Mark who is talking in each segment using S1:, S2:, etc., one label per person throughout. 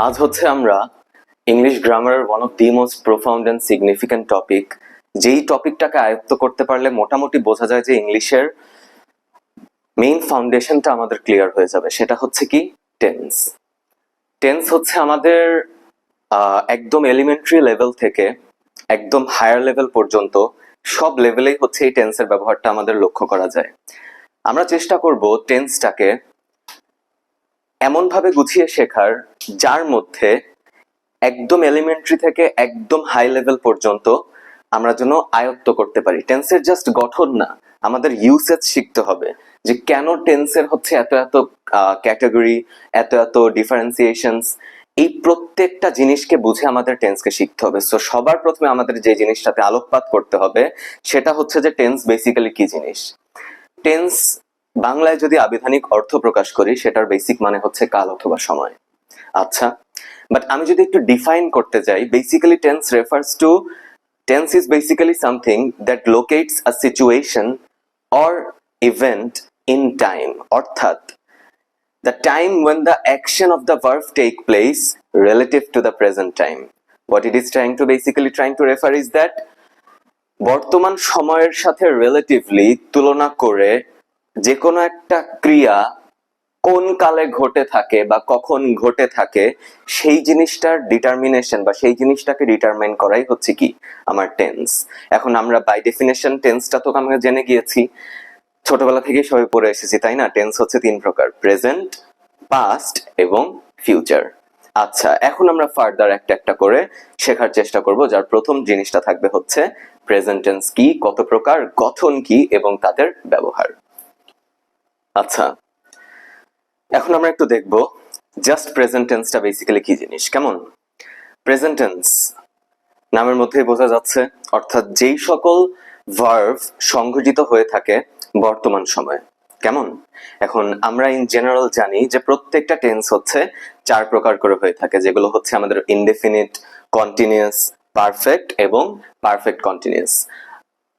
S1: আজ হচ্ছে আমরা ইংলিশ গ্রামারের one of the most profound and significant topic, যেই টপিকটাকে আয়ত্ত করতে পারলে মোটামুটি বোঝা যায় যে ইংলিশের মেইন ফাউন্ডেশনটা আমাদের ক্লিয়ার হয়ে যাবে। সেটা হচ্ছে কি টেন্স। টেন্স হচ্ছে আমাদের একদম এলিমেন্টারি লেভেল থেকে একদম হায়ার লেভেল পর্যন্ত সব লেভেলেই হচ্ছে এই টেন্সের ব্যবহারটা আমাদের লক্ষ্য করা যায়। আমরা চেষ্টা করব টেন্সটাকে এমন ভাবে গুছিয়ে শেখার যার মধ্যে একদম এলিমেন্টারি থেকে একদম হাই লেভেল পর্যন্ত আমরা যেন আয়ত্ত করতে পারি। টেন্সের জাস্ট গঠন না, আমাদের ইউসেজ শিখতে হবে যে কেন টেন্সের হচ্ছে এত এত ক্যাটাগরি, এত এত ডিফারেন্সিয়েশনস। এই প্রত্যেকটা জিনিসকে বুঝে আমাদের টেন্সকে শিখতে হবে। সো সবার প্রথমে আমাদের যে জিনিসটাতে আলোকপাত করতে হবে সেটা হচ্ছে যে টেন্স বেসিক্যালি কি জিনিস। টেন্স বাংলায় যদি আবিধানিক অর্থ প্রকাশ করি সেটার বেসিক মানে হচ্ছে কাল অথবা সময়। আচ্ছা, বাট আমি যদি একটু ডিফাইন করতে যাই, basically tense is basically something that locates a situation or event in time, অর্থাৎ the time when the action of the verb take place relative to the present time. What it is trying to refer is that বর্তমান সময়ের সাথে relatively তুলনা করে যে কোনো একটা ক্রিয়া কোন কালে ঘটে থাকে বা কখন ঘটে থাকে সেই জিনিসটার ডিটারমিনেশন বা সেই জিনিসটাকে ডিটারমাইন করাই হচ্ছে কি আমার টেন্স। এখন আমরা বাই ডেফিনেশন টেন্সটা তো আমরা জেনে গিয়েছি, ছোটবেলা থেকেই সবাই পড়ে এসেছি, তাই না? টেন্স হচ্ছে তিন প্রকার, প্রেজেন্ট, পাস্ট এবং ফিউচার। আচ্ছা, এখন আমরা ফার্দার একটা একটা করে শেখার চেষ্টা করব, যার প্রথম জিনিসটা থাকবে হচ্ছে প্রেজেন্ট টেন্স কি, কত প্রকার, গঠন কি এবং তাদের ব্যবহার। আচ্ছা, এখন আমরা একটু দেখব জাস্ট প্রেজেন্ট টেন্সটা বেসিক্যালি কি জিনিস। কেমন? প্রেজেন্ট টেন্স নামের মধ্যেই বোঝা যাচ্ছে, অর্থাৎ যেই সকল ভার্ব সংঘটিত হয়ে থাকে বর্তমান সময়ে। কেমন? এখন আমরা ইন জেনারেল জানি যে প্রত্যেকটা টেন্স হচ্ছে চার প্রকার করে হয়ে থাকে, যেগুলো হচ্ছে আমাদের ইনডেফিনিট, কন্টিনিউয়াস, পারফেক্ট এবং পারফেক্ট কন্টিনিউয়াস।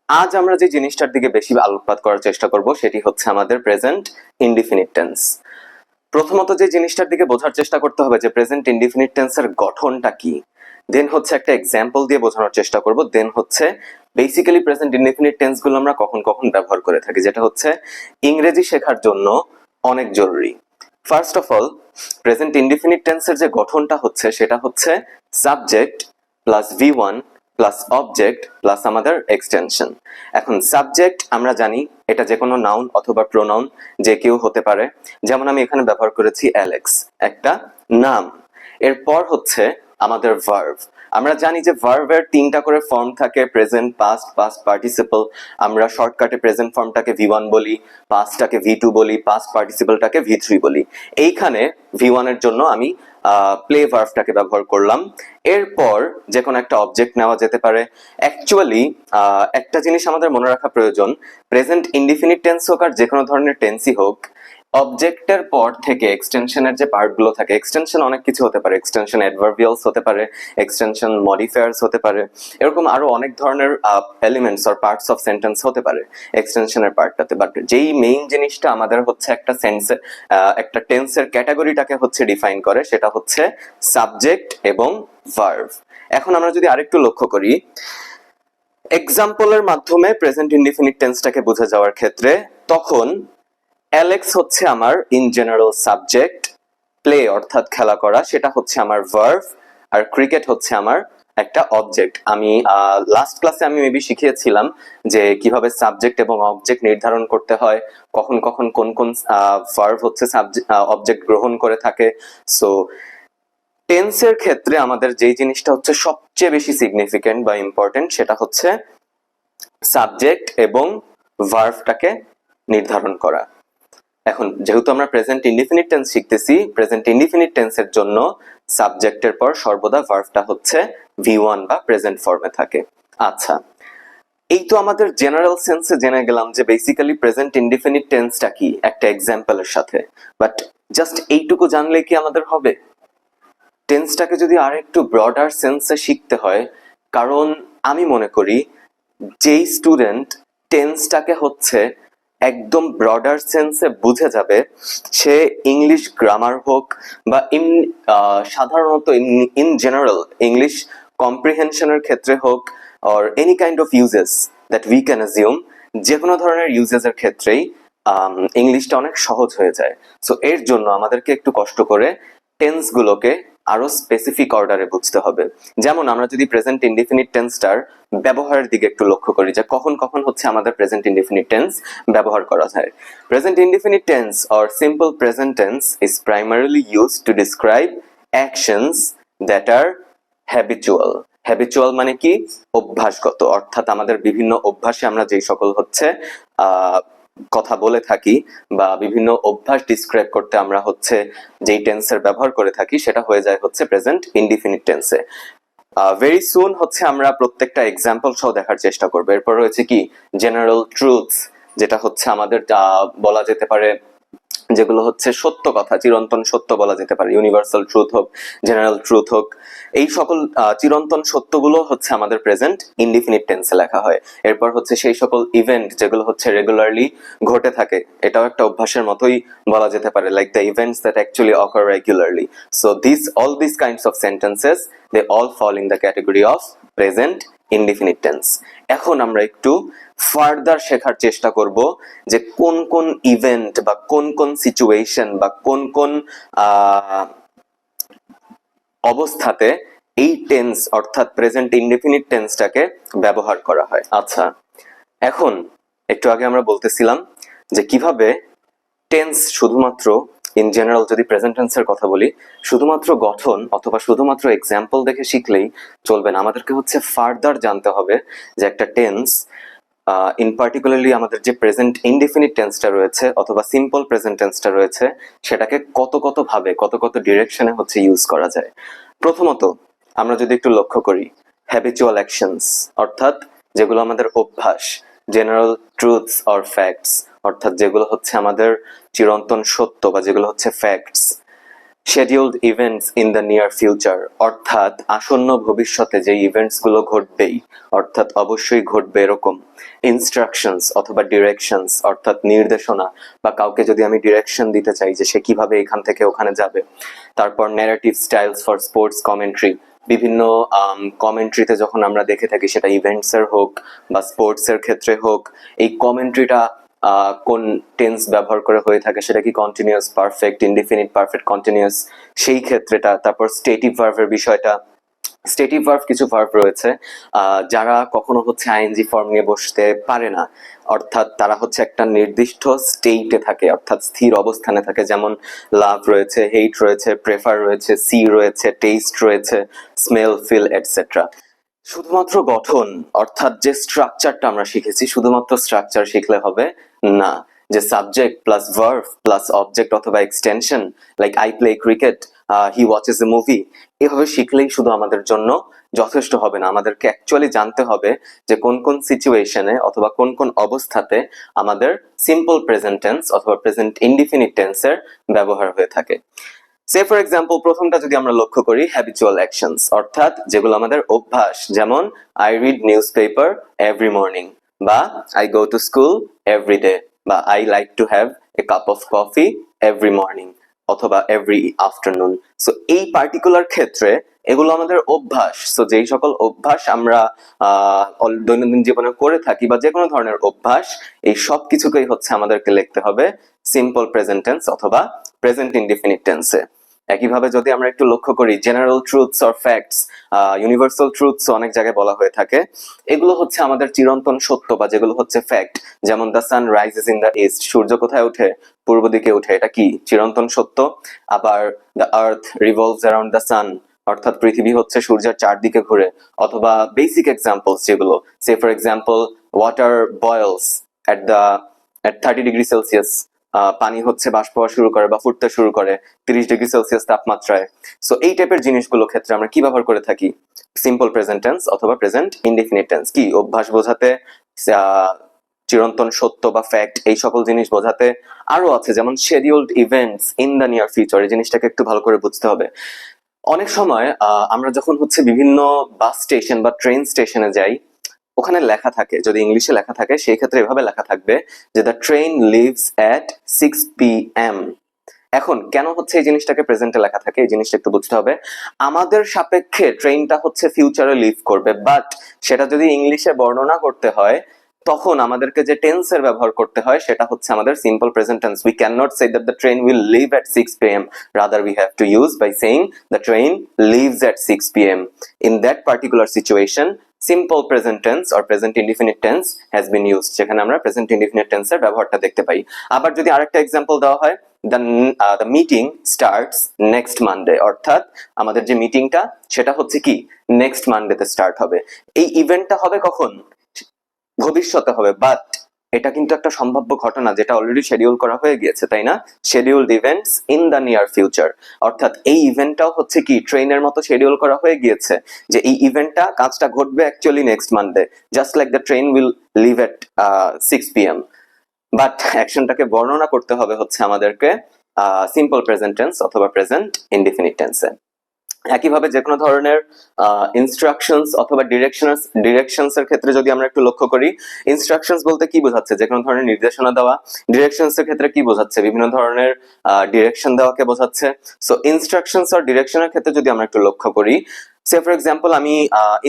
S1: আজ আমরা যে জিনিসটার দিকে বেশি আলোকপাত করার চেষ্টা করব সেটি হচ্ছে আমাদের প্রেজেন্ট ইনডিফিনিট টেন্স। প্রথমত যে জিনিসটার দিকে বোঝার চেষ্টা করতে হবে যে প্রেজেন্ট ইনডিফিনিট টেন্সের গঠনটা কি, দেন হচ্ছে একটা এক্সাম্পল দিয়ে বোঝানোর চেষ্টা করব, দেন হচ্ছে বেসিক্যালি প্রেজেন্ট ইনডিফিনিট টেন্স গুলো আমরা কখন কখন ব্যবহার করে থাকি, যেটা হচ্ছে ইংরেজি শেখার জন্য অনেক জরুরি। First of all, present indefinite টেন্সের যে গঠনটা হচ্ছে সেটা হচ্ছে subject plus V1 plus object plus আমাদের এক্সটেনশন। এখন সাবজেক্ট আমরা জানি এটা যে কোনো নাউন অথবা প্রোনাউন যে কেউ হতে পারে, যেমন আমি এখানে ব্যবহার করেছি অ্যালেক্স, একটা নাম। এরপর হচ্ছে আমাদের ভার্ব। আমরা জানি যে ভার্বের তিনটা করে ফর্ম থাকে, প্রেজেন্ট, পাস্ট, পাস্ট পার্টিসিপল। আমরা শর্টকাটে প্রেজেন্ট ফর্মটাকে V1 বলি, পাস্টটাকে V2 বলি, পাস্ট পার্টিসিপলটাকে V3 বলি। এইখানে V1 এর জন্য আমি প্লে ভার্বটাকে ব্যবহার করলাম। এরপর যে কোনো একটা অবজেক্ট নেওয়া যেতে পারে। অ্যাকচুয়ালি একটা জিনিস আমাদের মনে রাখা প্রয়োজন, প্রেজেন্ট ইনডিফিনিট টেন্স হোক আর যে কোনো ধরনের টেন্সই হোক, অবজেক্টের পর থেকে এক্সটেনশনের যে পার্টগুলো থাকে, এক্সটেনশন অনেক কিছু হতে পারে, এক্সটেনশন অ্যাডভার্বিয়ালস হতে পারে, এক্সটেনশন মডিফায়ার্স হতে পারে, এরকম আরো অনেক ধরনের elements or parts of sentence হতে পারে এক্সটেনশনের পার্টটাতে। বাট যেই মেইন জিনিসটা আমাদের হচ্ছে একটা একটা টেন্সের ক্যাটাগরিটাকে হচ্ছে ডিফাইন করে সেটা হচ্ছে সাবজেক্ট এবং ভার্ব। এখন আমরা যদি আরেকটু লক্ষ্য করি এক্সাম্পলের মাধ্যমে প্রেজেন্ট ইনডিফিনিট টেন্সটাকে বোঝা যাওয়ার ক্ষেত্রে, তখন অ্যালেক্স হচ্ছে আমার ইন জেনারেল সাবজেক্ট, প্লে অর্থাৎ খেলা করা সেটা হচ্ছে আমার ভার্ব, আর ক্রিকেট হচ্ছে আমার একটা অবজেক্ট। আমি লাস্ট ক্লাসে আমি মেবি শিখিয়েছিলাম যে কিভাবে সাবজেক্ট এবং অবজেক্ট নির্ধারণ করতে হয়, কখন কখন কোন কোন ভার্ব হচ্ছে অবজেক্ট গ্রহণ করে থাকে। সো টেন্সের ক্ষেত্রে আমাদের যেই জিনিসটা হচ্ছে সবচেয়ে বেশি সিগনিফিকেন্ট বা ইম্পর্টেন্ট সেটা হচ্ছে সাবজেক্ট এবং ভার্বটাকে নির্ধারণ করা। এখন যেহেতু আমরা প্রেজেন্ট ইনডিফিনিট টেন্স শিখতেছি, প্রেজেন্ট ইনডিফিনিট টেন্সের জন্য সাবজেক্টের পর সর্বদা ভার্বটা হচ্ছে V1 বা প্রেজেন্ট ফর্মে থাকে। আচ্ছা, এই তো আমাদের জেনারেল সেন্সে জেনে গেলাম যে বেসিক্যালি প্রেজেন্ট ইনডিফিনিট টেন্সটা কি একটা এক্সাম্পলের সাথে। বাট জাস্ট এইটুকু জানলে কি আমাদের হবে? টেন্সটাকে যদি আর একটু ব্রডার সেন্সে শিখতে হয়, কারণ আমি মনে করি যেই স্টুডেন্ট টেন্সটাকে হচ্ছে একদম ব্রডার সেন্সে বুঝে যাবে, সে ইংলিশ গ্রামার হোক বা সাধারণত ইন জেনারেল ইংলিশ কম্প্রিহেনশনের ক্ষেত্রে হোক, or any kind of usages that we can assume, যে কোনো ধরনের ইউজেসের ক্ষেত্রেই ইংলিশটা অনেক সহজ হয়ে যায়। সো এর জন্য আমাদেরকে একটু কষ্ট করে টেন্স গুলোকে আরো স্পেসিফিক অর্ডারে বুঝতে হবে। যেমন আমরা যদি প্রেজেন্ট ইনডিফিনিট টেন্সটার ব্যবহারের দিকে একটু লক্ষ্য করি, যে কখন কখন হচ্ছে আমাদের প্রেজেন্ট ইনডিফিনিট টেন্স ব্যবহার করা যায়। Present indefinite tense or simple present tense is primarily used to describe actions that are habitual. Habitual মানে কি? অভ্যাসগত, অর্থাৎ আমাদের বিভিন্ন অভ্যাসে আমরা যেই সকল হচ্ছে কথা বলে থাকি বা বিভিন্ন অভ্যাস ডিসক্রাইব করতে আমরা হচ্ছে যেই টেন্সের ব্যবহার করে থাকি, সেটা হয়ে যায় হচ্ছে প্রেজেন্ট ইনডিফিনিট টেন্সে। ভেরি সুন হচ্ছে আমরা প্রত্যেকটা এক্সাম্পল সহ দেখার চেষ্টা করবো। এরপর রয়েছে কি জেনারেল ট্রুথস, যেটা হচ্ছে আমাদের বলা যেতে পারে যেগুলো হচ্ছে সত্য কথা, চিরন্তন সত্য বলা যেতে পারে, ইউনিভার্সাল ট্রুথ হোক, জেনারেল ট্রুথ হোক, এই সকল চিরন্তন সত্যগুলো হচ্ছে আমাদের প্রেজেন্ট ইনডিফিনিট টেন্সে লেখা হয়। এরপর হচ্ছে সেই সকল ইভেন্ট যেগুলো হচ্ছে রেগুলারলি ঘটে থাকে, এটাও একটা অভ্যাসের মতোই বলা যেতে পারে, like the events that actually occur regularly. So all this kinds of sentences they all fall in the category of present indefinite tense. এখন আমরা একটু ফার্দার শেখার চেষ্টা করব যে কোন কোন ইভেন্ট বা কোন কোন সিচুয়েশন বা কোন কোন অবস্থাতে এই টেন্স অর্থাৎ প্রেজেন্ট ইনডিফিনিট টেন্সটাকে ব্যবহার করা হয়। আচ্ছা, এখন একটু আগে আমরা বলতেছিলাম যে কিভাবে টেন্স শুধুমাত্র ইন জেনারেল, যদি প্রেজেন্ট টেন্সের কথা বলি, শুধুমাত্র গঠন অথবা শুধুমাত্র এক্সাম্পল দেখে শিখলেই চলবে না, আমাদেরকে হচ্ছে ফার্দার জানতে হবে যে একটা টেন্স ইন পার্টিকুলারলি আমাদের যে প্রেজেন্ট ইনডিফিনিট টেন্সটা রয়েছে অথবা সিম্পল প্রেজেন্ট টেন্সটা রয়েছে, সেটাকে কত কত ভাবে কত কত ডিরেকশনে হচ্ছে ইউজ করা যায়। প্রথমত আমরা যদি একটু লক্ষ্য করি, হ্যাবিচুয়াল অ্যাকশনস অর্থাৎ যেগুলো আমাদের অভ্যাস, জেনারেল ট্রুথস অর ফ্যাক্টস অর্থাৎ যেগুলো হচ্ছে আমাদের চিরন্তন সত্য বা যেগুলো হচ্ছে facts, scheduled events in the near future অর্থাৎ আসন্ন ভবিষ্যতে যে ইভেন্টস গুলো ঘটবেই অর্থাৎ অবশ্যই ঘটবে এরকম, ইনস্ট্রাকশনস অথবা ডিরেকশনস অর্থাৎ নির্দেশনা বা কাউকে যদি আমি ডিরেকশন দিতে চাই যে সে কিভাবে এখান থেকে ওখানে যাবে। তারপর narrative styles for sports commentary, বিভিন্ন কমেন্ট্রিতে যখন আমরা দেখে থাকি সেটা ইভেন্টস এর হোক বা স্পোর্টস এর ক্ষেত্রে হোক, এই কমেন্ট্রিটা কোন টেন্স ব্যবহার করে হয়ে থাকে, সেটা কি continuous, perfect, indefinite, perfect, continuous, সেই ক্ষেত্রেটা। তারপর স্টেটিভ ভার্বের বিষয়টা, স্টেটিভ ভার্ব কিছু ভার্ব রয়েছে যারা কখনো হচ্ছে আইএনজি ফর্ম নিয়ে বসতে পারে না, অর্থাৎ তারা হচ্ছে একটা নির্দিষ্ট স্টেটে থাকে অর্থাৎ স্থির অবস্থানে থাকে, যেমন লাভ রয়েছে, হেট রয়েছে, প্রেফার রয়েছে, সি রয়েছে, টেস্ট রয়েছে, স্মেল, ফিল এটসেট্রা। শুধুমাত্র গঠন অর্থাৎ যে স্ট্রাকচারটা আমরা শিখেছি, শুধুমাত্র স্ট্রাকচার শিখলে হবে না, যে subject plus verb plus object অথবা extension, like I play cricket, he watches a movie, এভাবে শিখলেই শুধু আমাদের জন্য যথেষ্ট হবে না। আমাদেরকে অ্যাকচুয়ালি জানতে হবে যে কোন কোন সিচুয়েশনে অথবা কোন কোন অবস্থাতে আমাদের সিম্পল প্রেজেন্ট টেন্স অথবা প্রেজেন্ট ইনডিফিনিট টেন্সের ব্যবহার হয়ে থাকে। সে ফর এক্সাম্পল প্রথমটা যদি আমরা লক্ষ্য করি, হ্যাবিচুয়াল অ্যাকশনস অর্থাৎ যেগুলো আমাদের অভ্যাস, যেমন I read news paper every morning বা I go to school every day বা I like to have a cup of coffee every morning অথবা এভরি আফটারনুন। সো এই পার্টিকুলার ক্ষেত্রে এগুলো আমাদের অভ্যাস। সো যেই সকল অভ্যাস আমরা দৈনন্দিন জীবনে করে থাকি বা যে কোনো ধরনের অভ্যাস, এই সব কিছুকেই হচ্ছে আমাদেরকে লিখতে হবে সিম্পল প্রেজেন্ট টেন্স অথবা প্রেজেন্ট ইনডিফিনিট টেন্সে। একইভাবে যদি আমরা একটু লক্ষ্য করি, general truths or facts, universal truths অনেক জায়গায় বলা হয়ে থাকে, এগুলো হচ্ছে আমাদের চিরন্তন সত্য বা যেগুলো হচ্ছে ফ্যাক্ট, যেমন the sun rises in the east, সূর্য কোথায় ওঠে? পূর্ব দিকে ওঠে, এটা কি চিরন্তন সত্য। আবার the earth revolves around the sun অর্থাৎ পৃথিবী হচ্ছে সূর্যের চারদিকে ঘুরে। অথবা বেসিক এক্সাম্পলস যেগুলো, সে for example water boils at 30 degree Celsius, পানি হচ্ছে বাষ্প হওয়া শুরু করে বা ফুটতে শুরু করে 30 ডিগ্রি সেলসিয়াস তাপমাত্রায়। সো এই টাইপের জিনিসগুলো ক্ষেত্রে আমরা কি ব্যবহার করে থাকি? সিম্পল প্রেজেন্ট টেন্স অথবা প্রেজেন্ট ইনডিফিনিট টেন্স। কি অভ্যাস বোঝাতে, চিরন্তন সত্য বা ফ্যাক্ট, এই সকল জিনিস বোঝাতে। আরো আছে যেমন scheduled events in the near future, এই জিনিসটাকে একটু ভালো করে বুঝতে হবে। অনেক সময় আমরা যখন হচ্ছে বিভিন্ন বাস স্টেশন বা ট্রেন স্টেশনে যাই, ওখানে লেখা থাকে, যদি ইংলিশে লেখা থাকে সেই ক্ষেত্রে এভাবে লেখা থাকবে যে the train leaves at 6 p.m. এখন কেন হচ্ছে এই জিনিসটাকে প্রেজেন্টে লেখা থাকে, এই জিনিসটা একটু বুঝতে হবে। আমাদের সাপেক্ষে ট্রেনটা হচ্ছে ফিউচারে লিভ করবে, বাট সেটা যদি ইংলিশে বর্ণনা করতে হয় তখন আমাদেরকে যে টেন্সের ব্যবহার করতে হয় সেটা হচ্ছে আমাদের simple present tense. We can not say that the train will leave at 6 p.m. Rather we have to use by saying the train leaves at 6 p.m. In that particular situation simple present tense or present indefinite tense has been used, যেখানে আমরা present indefinite tense এর ব্যবহারটা দেখতে পাই। আবার যদি আরেকটা example দেওয়া হয়, the meeting starts next Monday, অর্থাৎ আমাদের যে মিটিংটা সেটা হচ্ছে কি নেক্সট মানডেতে স্টার্ট হবে। এই ইভেন্টটা হবে কখন, ভবিষ্যতে হবে, বাট এটা কিন্তু একটা সম্ভাব্য ঘটনা যেটা অলরেডি শিডিউল করা হয়ে গিয়েছে, তাই না? Scheduled events in the near future, অর্থাৎ এই ইভেন্টটাও হচ্ছে কি ট্রেনের মতো শিডিউল করা হয়ে গিয়েছে যে এই ইভেন্টটা কাজটা ঘটবে actually next Monday, just like the train will leave at 6 p.m. But অ্যাকশনটাকে বর্ণনা করতে হবে হচ্ছে আমাদেরকে সিম্পল প্রেজেন্ট টেন্স অথবা প্রেজেন্ট ইনডিফিনিট টেন্সে। একইভাবে যে কোনো ধরনের ইনস্ট্রাকশনস অথবা ডিরেকশনস এর ক্ষেত্রে যদি আমরা একটু লক্ষ্য করি, ইনস্ট্রাকশনস বলতে কি বোঝাচ্ছে, যে কোনো ধরনের নির্দেশনা দেওয়া। ডিরেকশনস এর ক্ষেত্রে কি বোঝাচ্ছে, বিভিন্ন ধরনের ডিরেকশন দেওয়াকে বোঝাচ্ছে। সো ইনস্ট্রাকশনস আর ডিরেকশনের ক্ষেত্রে যদি আমরা একটু লক্ষ্য করি, সে ফর এক্সাম্পল আমি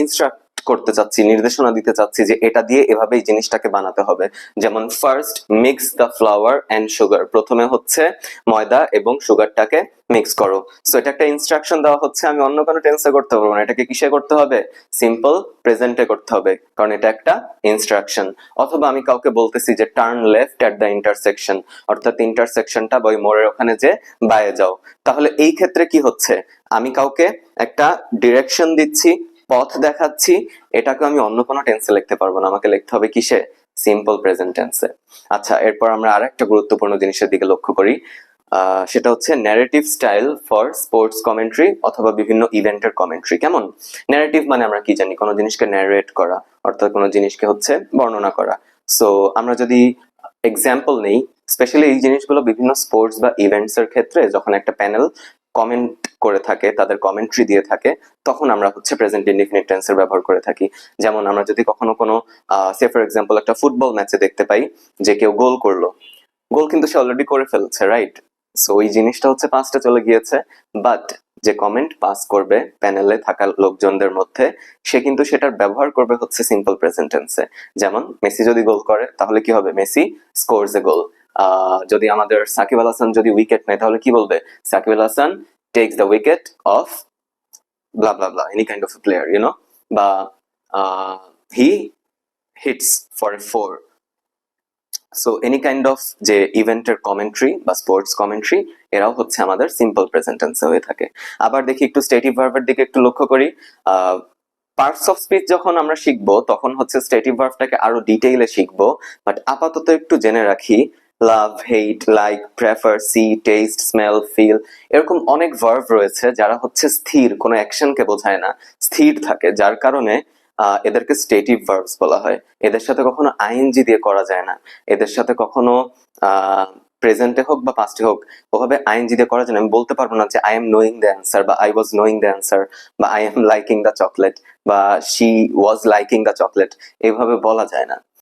S1: ইনস্ট্রাক্ট করতে চাচ্ছি, নির্দেশনা দিতে চাচ্ছি যে এটা দিয়ে এভাবে এই জিনিসটাকে বানাতে হবে। যেমন first mix the flour and sugar, প্রথমে হচ্ছে ময়দা এবং সুগারটাকে মিক্স করো। সো এটা একটা ইনস্ট্রাকশন দেওয়া হচ্ছে, আমি অন্য কোনো টেন্সে করতে পারবো না, এটাকে কিসে করতে হবে, সিম্পল প্রেজেন্টে করতে হবে, কারণ এটা একটা ইনস্ট্রাকশন। অথবা আমি কাউকে বলতেছি যে turn left at the intersection, অর্থাৎ ইন্টারসেকশনটা বা মোড়ের ওখানে যে বায়ে যাও। তাহলে এই ক্ষেত্রে কি হচ্ছে, আমি কাউকে একটা ডিরেকশন দিচ্ছি, পথ দেখাচ্ছি, এটাকে আমি অন্য কোনো টেন্সে লিখতে পারবো না, আমাকে লিখতে হবে কিসে, সিম্পল প্রেজেন্ট টেন্সে। আচ্ছা, এরপর আমরা আরেকটা গুরুত্বপূর্ণ জিনিসের দিকে লক্ষ্য করি, সেটা হচ্ছে narrative style for sports commentary অথবা বিভিন্ন ইভেন্টের কমেন্ট্রি। কেমন, ন্যারেটিভ মানে আমরা কি জানি, কোনো জিনিসকে ন্যারেট করা, অর্থাৎ কোনো জিনিসকে হচ্ছে বর্ণনা করা। সো আমরা যদি এক্সাম্পল নেই, স্পেশালি এই জিনিসগুলো বিভিন্ন স্পোর্টস বা ইভেন্টস এর ক্ষেত্রে যখন একটা প্যানেল কমেন্ট করে থাকে, তাদের কমেন্ট্রি দিয়ে থাকে, তখন আমরা হচ্ছে প্রেজেন্ট ইনডিফিনিট টেন্সের ব্যবহার করে থাকি। যেমন আমরা যদি কখনো কোনো সে ফর এক্সাম্পল একটা ফুটবল ম্যাচে দেখতে পাই যে কেউ গোল করলো, গোল কিন্তু সে অলরেডি করে ফেলছে, রাইট? সো ওই জিনিসটা হচ্ছে পাস্টে চলে গিয়েছে, বাট যে কমেন্ট পাস করবে প্যানেলে থাকা লোকজনদের মধ্যে, সে কিন্তু সেটার ব্যবহার করবে হচ্ছে সিম্পল প্রেজেন্ট টেন্সে। যেমন মেসি যদি গোল করে তাহলে কি হবে, মেসি স্কোরস এ গোল। যদি আমাদের সাকিব আল হাসান যদি উইকেট নেয় তাহলে কি বলবে, Shakib Al Hasan takes the wicket of blah blah blah, any kind of a player, you know, বা he hits for a 4. So any kind of যে ইভেন্টের কমেন্ট্রি বা স্পোর্টস কমেন্ট্রি, এরাও হচ্ছে আমাদের সিম্পল প্রেজেন্ট টেন্সে হয়ে থাকে। আবার দেখি একটু স্টেটিভ ভার্বের দিকে একটু লক্ষ্য করি। পার্টস অফ স্পিচ যখন আমরা শিখবো তখন হচ্ছে স্টেটিভ ভার্বটাকে আরো ডিটেইলে শিখবো, বাট আপাতত একটু জেনে রাখি love, hate, like, prefer, see, taste, smell, feel, এরকম অনেক ভার্ব রয়েছে যারা হচ্ছে স্থির, কোনো অ্যাকশনকে বোঝায় না, স্থির থাকে, যার কারণে এদেরকে স্টেটিভ ভার্বস বলা হয়। এদের সাথে কখনো আইএনজি দিয়ে করা যায় না, এদের সাথে কখনো প্রেজেন্টে হোক বা পাস্টে হোক ওভাবে আইএনজি দিয়ে করা যায় না। আমি বলতে পারবো না যে I am knowing the answer বা I was knowing the answer বা I am liking the chocolate বা she was liking the chocolate, এইভাবে বলা যায় না।